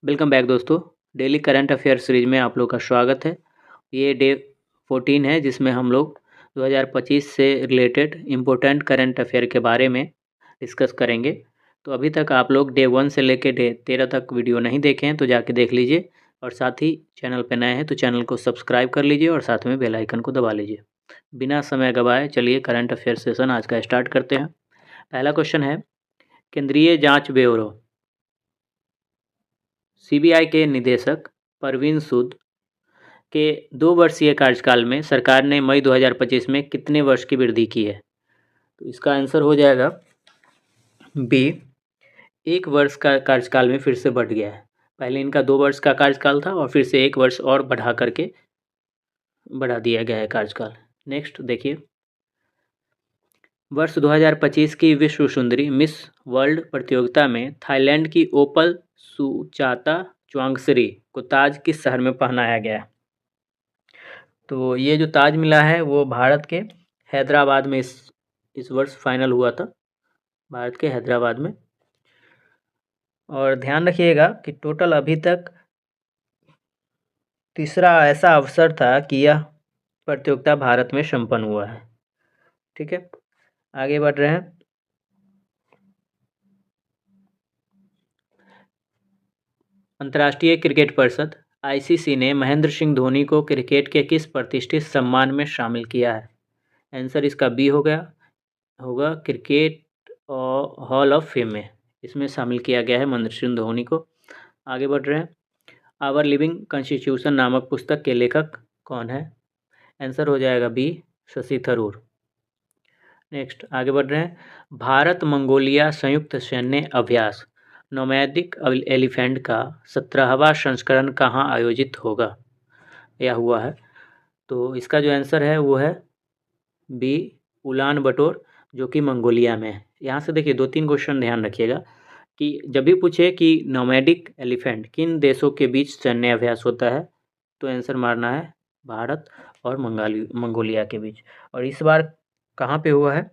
Welcome back दोस्तों। Daily current affair series में आप लोग का स्वागत है। ये डे 14 है जिसमें हम लोग 2025 से रिलेटेड इम्पोर्टेंट करंट अफेयर के बारे में डिस्कस करेंगे। तो अभी तक आप लोग डे 1 से लेकर डे 13 तक वीडियो नहीं देखे हैं तो जाके देख लीजिए, और साथ ही चैनल पर नए हैं तो चैनल को सब्सक्राइब कर लीजिए और साथ में बेल आइकन को दबा लीजिए। बिना समय गवाए चलिए करंट अफेयर सेशन आज का स्टार्ट करते हैं। पहला क्वेश्चन है, केंद्रीय जांच ब्यूरो सीबीआई के निदेशक परवीन सूद के 2 वर्षीय कार्यकाल में सरकार ने मई 2025 में कितने वर्ष की वृद्धि की है? तो इसका आंसर हो जाएगा बी, 1 वर्ष का कार्यकाल में फिर से बढ़ गया है। पहले इनका 2 वर्ष का कार्यकाल था और फिर से 1 वर्ष और बढ़ा करके बढ़ा दिया गया है कार्यकाल। नेक्स्ट देखिए, वर्ष 2025 की विश्व सुंदरी मिस वर्ल्ड प्रतियोगिता में थाईलैंड की ओपल सुचाता च्वांगसरी को ताज किस शहर में पहनाया गया? तो ये जो ताज मिला है वो भारत के हैदराबाद में इस वर्ष फाइनल हुआ था, भारत के हैदराबाद में। और ध्यान रखिएगा कि टोटल अभी तक तीसरा ऐसा अवसर था कि यह प्रतियोगिता भारत में संपन्न हुआ है। ठीक है, आगे बढ़ रहे हैं। अंतर्राष्ट्रीय क्रिकेट परिषद आईसीसी ने महेंद्र सिंह धोनी को क्रिकेट के किस प्रतिष्ठित सम्मान में शामिल किया है? आंसर इसका बी होगा क्रिकेट हॉल ऑफ फेम में इसमें शामिल किया गया है महेंद्र सिंह धोनी को। आगे बढ़ रहे हैं। आवर लिविंग कॉन्स्टिट्यूशन नामक पुस्तक के लेखक कौन है? आंसर हो जाएगा बी, शशि थरूर। नेक्स्ट आगे बढ़ रहे हैं। भारत मंगोलिया संयुक्त सैन्य अभ्यास नोमैडिक एलिफेंट का 17वां संस्करण कहाँ आयोजित होगा या हुआ है? तो इसका जो आंसर है वो है बी, उलान बटोर, जो कि मंगोलिया में है। यहाँ से देखिए 2-3 क्वेश्चन ध्यान रखिएगा कि जब भी पूछे कि नोमैडिक एलिफेंट किन देशों के बीच सैन्य अभ्यास होता है तो आंसर मारना है भारत और मंगोलिया के बीच। और इस बार कहाँ पे हुआ है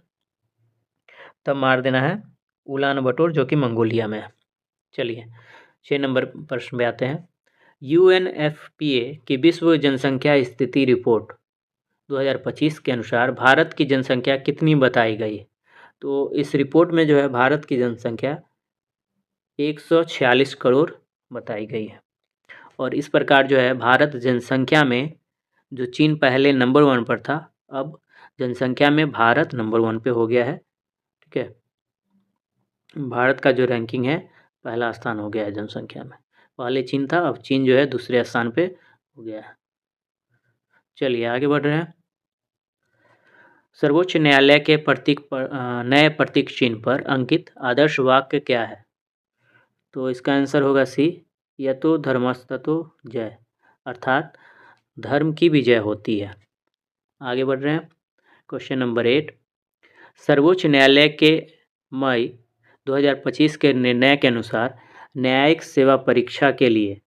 तब मार देना है उलान बटोर, जो कि मंगोलिया में है। चलिए 6 नंबर प्रश्न पे आते हैं। यूएनएफपीए की विश्व जनसंख्या स्थिति रिपोर्ट 2025 के अनुसार भारत की जनसंख्या कितनी बताई गई? तो इस रिपोर्ट में जो है भारत की जनसंख्या 146 करोड़ बताई गई है। और इस प्रकार जो है भारत जनसंख्या में जो चीन पहले नंबर 1 पर था, अब जनसंख्या में भारत नंबर 1 पे हो गया है। ठीक है, भारत का जो रैंकिंग है पहला स्थान हो गया है जनसंख्या में। पहले चीन था, अब चीन जो है दूसरे स्थान पे हो गया है। चलिए आगे बढ़ रहे हैं। सर्वोच्च न्यायालय के नए प्रतीक चिन्ह पर अंकित आदर्श वाक्य क्या है? तो इसका आंसर होगा सी, यतो धर्मस्ततो जय, अर्थात धर्म की विजय होती है। आगे बढ़ रहे हैं। क्वेश्चन नंबर 8, सर्वोच्च न्यायालय के मई 2025 के निर्णय के अनुसार न्यायिक सेवा परीक्षा के लिए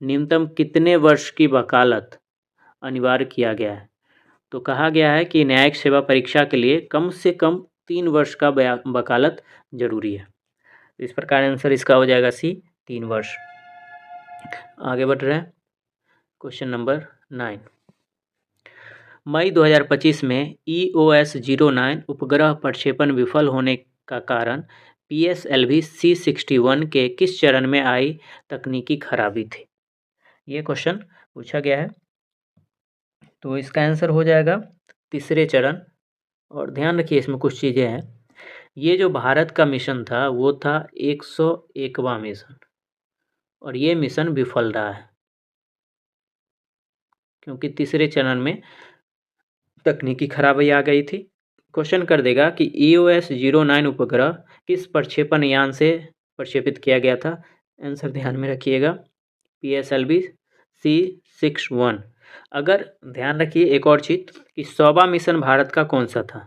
न्यूनतम कितने वर्ष की वकालत अनिवार्य किया गया है? तो कहा गया है कि न्यायिक सेवा परीक्षा के लिए कम से कम 3 वर्ष का वकालत जरूरी है। इस प्रकार आंसर इसका हो जाएगा सी, 3 वर्ष। आगे बढ़ रहे हैं। क्वेश्चन नंबर 9, मई 2025 में EOS 09 उपग्रह प्रक्षेपण विफल होने का कारण PSLV C61 के किस चरण में आई तकनीकी खराबी थी? ये क्वेश्चन पूछा गया है। तो इसका आंसर हो जाएगा तीसरे चरण। और ध्यान रखिए इसमें कुछ चीज़ें हैं। ये जो भारत का मिशन था वो था 101वां मिशन, और ये मिशन विफल रहा है क्योंकि तीसरे चरण में तकनीकी खराबी आ गई थी। क्वेश्चन कर देगा कि EOS 09 उपग्रह किस प्रक्षेपण यान से प्रक्षेपित किया गया था? आंसर ध्यान में रखिएगा PSLV C61। अगर ध्यान रखिए एक और चीज़ कि 100वां मिशन भारत का कौन सा था?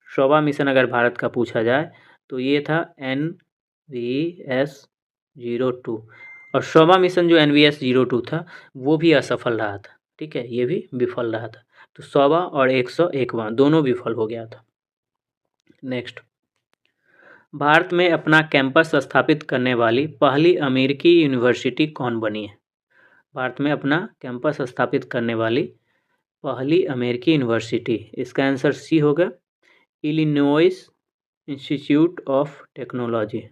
100वां मिशन अगर भारत का पूछा जाए तो ये था NVS 02, और 100वां मिशन जो NVS 02 था वो भी असफल रहा था। ठीक है, ये भी विफल रहा था। तो 100वां और 101वां दोनों विफल हो गया था। नेक्स्ट, भारत में अपना कैंपस स्थापित करने वाली पहली अमेरिकी यूनिवर्सिटी कौन बनी है? भारत में अपना कैंपस स्थापित करने वाली पहली अमेरिकी यूनिवर्सिटी, इसका आंसर सी होगा, Illinois institute of technology.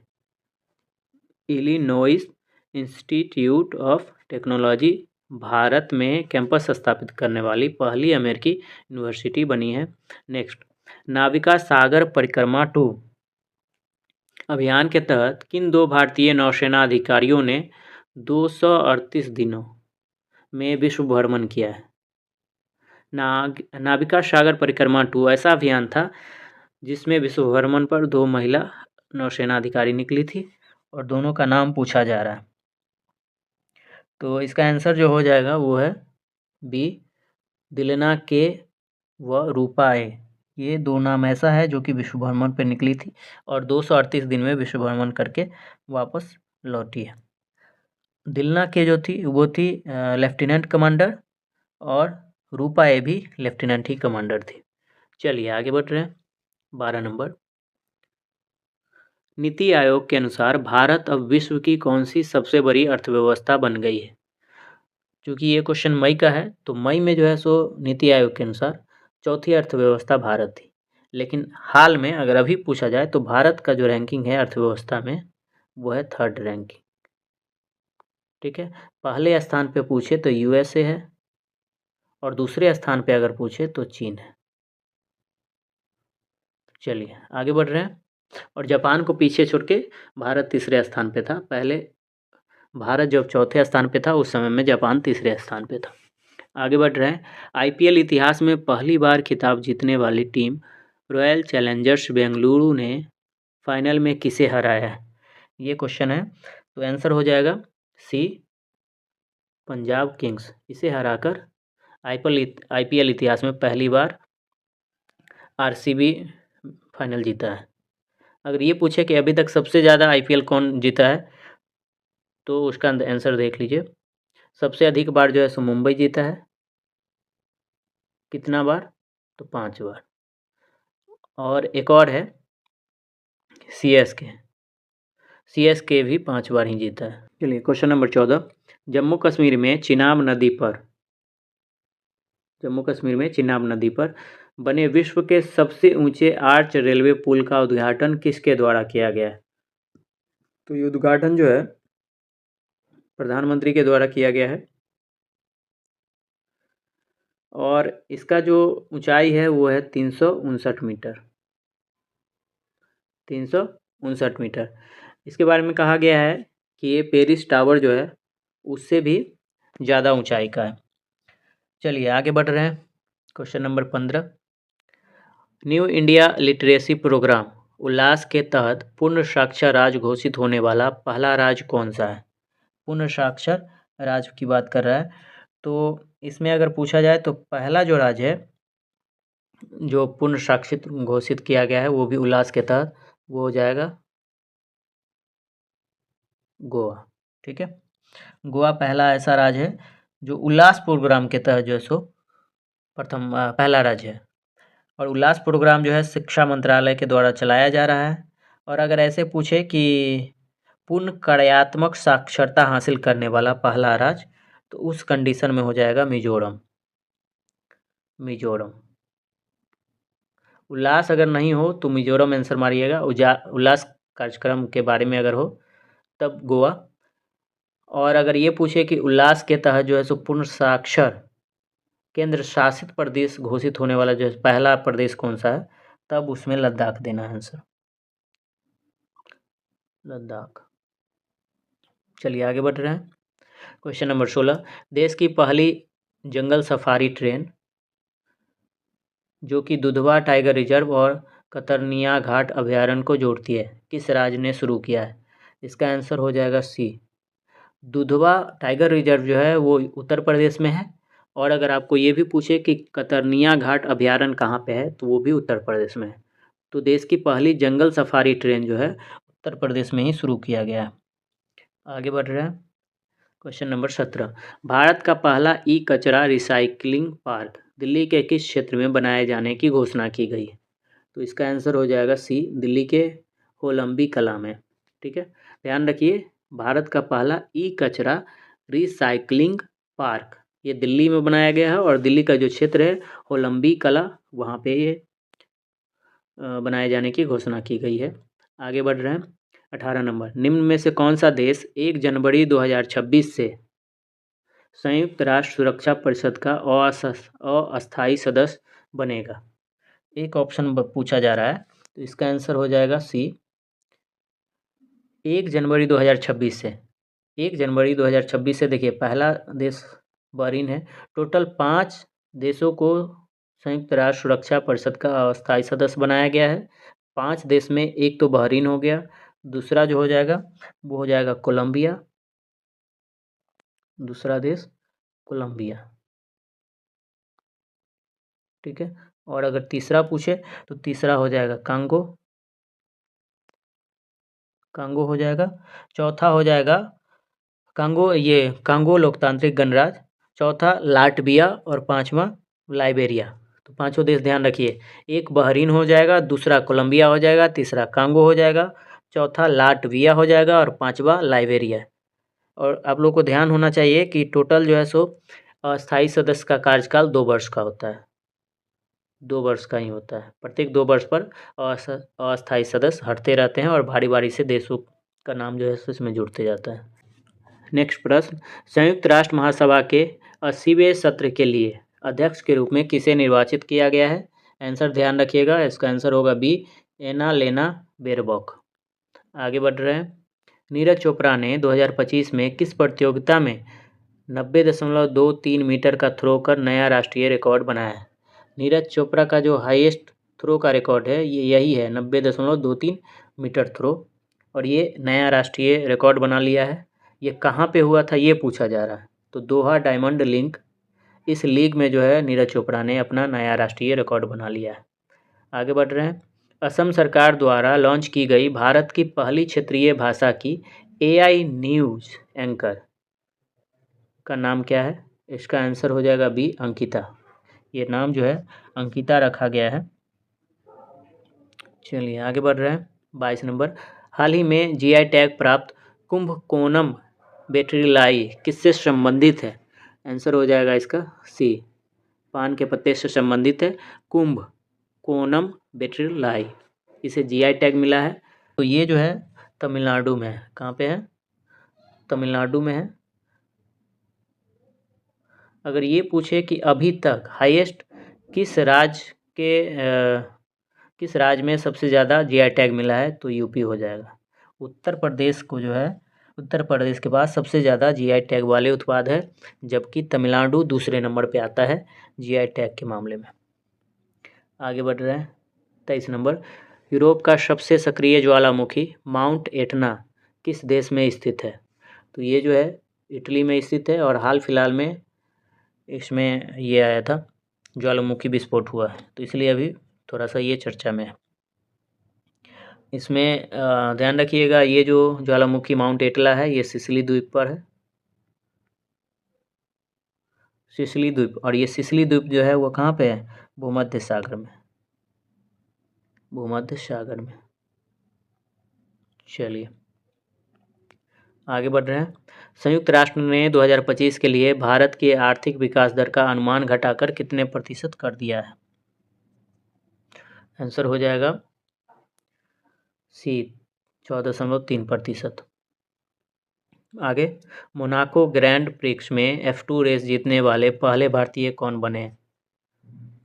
Illinois institute of technology Bharat में कैंपस स्थापित करने वाली पहली अमेरिकी यूनिवर्सिटी बनी है। नेक्स्ट, नाविका सागर परिक्रमा 2 अभियान के तहत किन 2 भारतीय नौसेना अधिकारियों ने 238 दिनों में विश्व भ्रमण किया है? नाविका सागर परिक्रमा 2 ऐसा अभियान था जिसमें विश्व भ्रमण पर 2 महिला नौसेना अधिकारी निकली थी और दोनों का नाम पूछा जा रहा है। तो इसका आंसर जो हो जाएगा वो है बी, दिलना के व रूपा ए। ये 2 नाम ऐसा है जो कि विश्व भ्रमण पर निकली थी और 238 दिन में विश्व भ्रमण करके वापस लौटी है। दिलना के जो थी वो थी लेफ्टिनेंट कमांडर और रूपा ए भी लेफ्टिनेंट ही कमांडर थी। चलिए आगे बढ़ रहे हैं। 12 नंबर, नीति आयोग के अनुसार भारत अब विश्व की कौन सी सबसे बड़ी अर्थव्यवस्था बन गई है? क्योंकि ये क्वेश्चन मई का है, तो मई में जो है सो नीति आयोग के अनुसार चौथी अर्थव्यवस्था भारत थी, लेकिन हाल में अगर अभी पूछा जाए तो भारत का जो रैंकिंग है अर्थव्यवस्था में वो है 3rd रैंकिंग। ठीक है, पहले स्थान पे पूछे तो यूएसए है और दूसरे स्थान पे अगर पूछे तो चीन है। चलिए आगे बढ़ रहे हैं। और जापान को पीछे छोड़ के भारत तीसरे स्थान पे था। पहले भारत जब चौथे स्थान पे था उस समय में जापान तीसरे स्थान पे था। आगे बढ़ रहे हैं। आईपीएल इतिहास में पहली बार खिताब जीतने वाली टीम रॉयल चैलेंजर्स बेंगलुरु ने फाइनल में किसे हराया है? ये क्वेश्चन है, तो आंसर हो जाएगा सी, पंजाब किंग्स। इसे हराकर आईपीएल इतिहास में पहली बार आरसीबी फाइनल जीता है। अगर ये पूछे कि अभी तक सबसे ज़्यादा आईपीएल कौन जीता है तो उसका आंसर देख लीजिए। सबसे अधिक बार जो है सो मुंबई जीता है। कितना बार? तो 5 बार। और एक और है सीएसके भी 5 बार ही जीता है। चलिए क्वेश्चन नंबर 14, जम्मू कश्मीर में चिनाब नदी पर बने विश्व के सबसे ऊंचे आर्च रेलवे पुल का उद्घाटन किसके द्वारा किया गया है? तो ये उद्घाटन जो है प्रधानमंत्री के द्वारा किया गया है और इसका जो ऊंचाई है वो है 359 मीटर। 359 मीटर। इसके बारे में कहा गया है कि ये पेरिस टावर जो है उससे भी ज़्यादा ऊंचाई का है। चलिए आगे बढ़ रहे हैं। Question number 15, new India literacy programme Ullas के तहत पूर्ण साक्षर राज्य घोषित होने वाला पहला राज्य कौन सा है? पूर्ण साक्षर राज्य की बात कर रहा है, तो इसमें अगर पूछा जाए तो पहला जो राज्य है जो पूर्ण साक्षर घोषित किया गया है वो भी उल्लास के तहत, वो हो जाएगा गोवा। ठीक है, गोवा पहला ऐसा राज्य है जो उल्लास प्रोग्राम के तहत जो है सो पहला राज्य है। और उल्लास प्रोग्राम जो है शिक्षा मंत्रालय के द्वारा चलाया जा रहा है। और अगर ऐसे पूछे कि पूर्ण कार्यात्मक साक्षरता हासिल करने वाला पहला राज्य, तो उस कंडीशन में हो जाएगा मिजोरम। उल्लास अगर नहीं हो तो मिजोरम आंसर मारिएगा। उल्लास कार्यक्रम के बारे में अगर हो तब गोवा। और अगर ये पूछे कि उल्लास के तहत जो है सो पूर्ण साक्षर केंद्र शासित प्रदेश घोषित होने वाला जो है पहला प्रदेश कौन सा है, तब उसमें लद्दाख देना है आंसर, लद्दाख। चलिए आगे बढ़ रहे हैं। क्वेश्चन नंबर 16, देश की पहली जंगल सफारी ट्रेन जो कि दुधवा टाइगर रिजर्व और कतरनिया घाट अभयारण्य को जोड़ती है किस राज्य ने शुरू किया है? इसका आंसर हो जाएगा सी, दुधवा टाइगर रिजर्व जो है वो उत्तर प्रदेश में है। और अगर आपको ये भी पूछे कि कतरनिया घाट अभयारण्य कहाँ पे है तो वो भी उत्तर प्रदेश में है। तो देश की पहली जंगल सफारी ट्रेन जो है उत्तर प्रदेश में ही शुरू किया गया है। आगे बढ़ रहे हैं। क्वेश्चन नंबर 17, भारत का पहला ई कचरा रिसाइकलिंग पार्क दिल्ली के किस क्षेत्र में बनाए जाने की घोषणा की गई है? तो इसका आंसर हो जाएगा सी, दिल्ली के होलंबी कला में। ठीक है, ध्यान रखिए, भारत का पहला ई कचरा रिसाइक्लिंग पार्क ये दिल्ली में बनाया गया है और दिल्ली का जो क्षेत्र है होलंबी कला, वहाँ पे ये बनाए जाने की घोषणा की गई है। आगे बढ़ रहे हैं, 18 नंबर, निम्न में से कौन सा देश 1 जनवरी 2026 से संयुक्त राष्ट्र सुरक्षा परिषद का अस्थायी सदस्य बनेगा? एक ऑप्शन पूछा जा रहा है, तो इसका आंसर हो जाएगा सी, 1 जनवरी 2026 से। 1 जनवरी 2026 से देखिए, पहला देश बहरीन है। टोटल 5 देशों को संयुक्त राष्ट्र सुरक्षा परिषद का अस्थायी सदस्य बनाया गया है। 5 देश में एक तो बहरीन हो गया, दूसरा जो हो जाएगा वो हो जाएगा कोलंबिया, दूसरा देश कोलंबिया। ठीक है, और अगर तीसरा पूछे तो तीसरा हो जाएगा कांगो, कांगो हो जाएगा। चौथा हो जाएगा कांगो लोकतांत्रिक गणराज्य, चौथा लाटविया और पांचवा लाइबेरिया। तो पांचों देश ध्यान रखिए, एक बहरीन हो जाएगा, दूसरा कोलंबिया हो जाएगा, तीसरा कांगो हो जाएगा, चौथा लाटविया हो जाएगा और पांचवा लाइबेरिया। और आप लोग को ध्यान होना चाहिए कि टोटल जो है सो अस्थायी सदस्य का कार्यकाल 2 वर्ष का होता है, 2 वर्ष का ही होता है। प्रत्येक 2 वर्ष पर अस्थायी सदस्य हटते रहते हैं और बारी बारी से देशों का नाम जो है सो इसमें जुड़ते जाता है। नेक्स्ट प्रश्न, संयुक्त राष्ट्र महासभा के 80वें सत्र के लिए अध्यक्ष के रूप में किसे निर्वाचित किया गया है? आंसर ध्यान रखिएगा, इसका आंसर होगा बी, एनालेना बेरबॉक। आगे बढ़ रहे हैं, नीरज चोपड़ा ने 2025 में किस प्रतियोगिता में 90.23 मीटर का थ्रो कर नया राष्ट्रीय रिकॉर्ड बनाया है? नीरज चोपड़ा का जो हाईएस्ट थ्रो का रिकॉर्ड है ये यही है, 90.23 मीटर थ्रो, और ये नया राष्ट्रीय रिकॉर्ड बना लिया है। ये कहाँ पे हुआ था ये पूछा जा रहा है, तो दोहा डायमंड लीग, इस लीग में जो है नीरज चोपड़ा ने अपना नया राष्ट्रीय रिकॉर्ड बना लिया है। आगे बढ़ रहे हैं, असम सरकार द्वारा लॉन्च की गई भारत की पहली क्षेत्रीय भाषा की AI न्यूज़ एंकर का नाम क्या है? इसका आंसर हो जाएगा बी, अंकिता। ये नाम जो है अंकिता रखा गया है। चलिए आगे बढ़ रहे हैं, 22 नंबर, हाल ही में GI टैग प्राप्त कुंभकोणम बेटरीलाई किससे संबंधित है? आंसर हो जाएगा इसका सी, पान के पत्ते से संबंधित है, कुंभकोणम बेटरीलाई, इसे GI टैग मिला है। तो ये जो है तमिलनाडु में है। कहाँ पे है? तमिलनाडु में है। अगर ये पूछे कि अभी तक हाईएस्ट किस राज्य में सबसे ज़्यादा GI टैग मिला है, तो यूपी हो जाएगा। उत्तर प्रदेश को जो है, उत्तर प्रदेश के पास सबसे ज़्यादा GI टैग वाले उत्पाद है, जबकि तमिलनाडु दूसरे नंबर पे आता है GI टैग के मामले में। आगे बढ़ रहे हैं, 23 नंबर, यूरोप का सबसे सक्रिय ज्वालामुखी माउंट एटना किस देश में स्थित है? तो ये जो है इटली में स्थित है और हाल फिलहाल में इसमें ये आया था, ज्वालामुखी विस्फोट हुआ है, तो इसलिए अभी थोड़ा सा ये चर्चा में है। इसमें ध्यान रखिएगा, ये जो ज्वालामुखी माउंट एटला है ये सिसिली द्वीप पर है, सिसिली द्वीप, और ये सिसिली द्वीप जो है वो कहाँ पे है? भूमध्य सागर में, भूमध्य सागर में। चलिए आगे बढ़ रहे हैं, संयुक्त राष्ट्र ने 2025 के लिए भारत की आर्थिक विकास दर का अनुमान घटाकर कितने प्रतिशत कर दिया है? आंसर हो जाएगा सी, 14.3%। आगे, मोनाको ग्रैंड प्रिक्स में F2 रेस जीतने वाले पहले भारतीय कौन बने?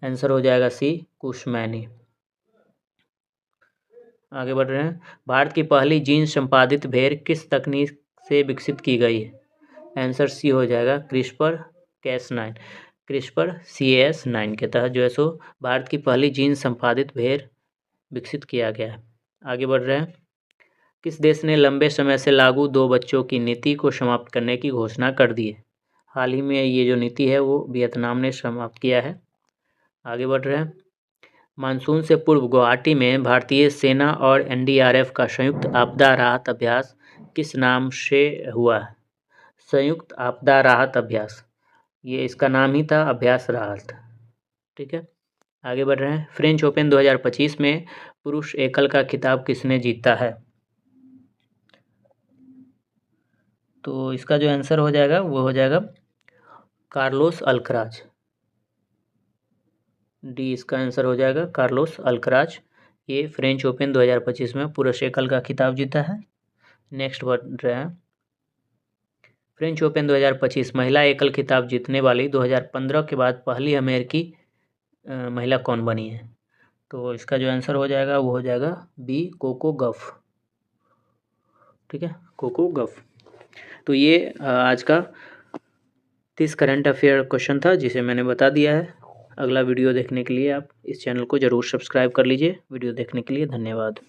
आंसर हो जाएगा सी, कुश मैनी। आगे बढ़ रहे हैं, भारत की पहली जीन संपादित भेड़ किस तकनीक से विकसित की गई है? आंसर सी हो जाएगा CRISPR-Cas9, CRISPR-Cas9 के तहत जो है सो भारत की पहली जीन संपादित भेड़ विकसित किया गया है। आगे बढ़ रहे हैं, किस देश ने लंबे समय से लागू 2 बच्चों की नीति को समाप्त करने की घोषणा कर दी है? हाल ही में ये जो नीति है वो वियतनाम ने समाप्त किया है। आगे बढ़ रहे हैं, मानसून से पूर्व गुवाहाटी में भारतीय सेना और NDRF का संयुक्त आपदा राहत अभ्यास किस नाम से हुआ है? संयुक्त आपदा राहत अभ्यास, ये इसका नाम ही था, अभ्यास राहत। ठीक है, आगे बढ़ रहे हैं, फ्रेंच ओपन 2025 में पुरुष एकल का खिताब किसने जीता है? तो इसका जो आंसर हो जाएगा वो हो जाएगा कार्लोस अल्कराज। डी इसका आंसर हो जाएगा कार्लोस अल्कराज। ये फ्रेंच ओपन 2025 में पुरुष एकल का खिताब जीता है। नेक्स्ट बढ़ रहे हैं। फ्रेंच ओपन 2025 महिला एकल खिताब जीतने वाली 2015 के बाद पहली अमेरिकी महिला कौन बनी है? तो इसका जो आंसर हो जाएगा वो हो जाएगा बी कोको गफ। ठीक है, कोको गफ। तो ये आज का 30 करंट अफेयर क्वेश्चन था जिसे मैंने बता दिया है। अगला वीडियो देखने के लिए आप इस चैनल को ज़रूर सब्सक्राइब कर लीजिए। वीडियो देखने के लिए धन्यवाद।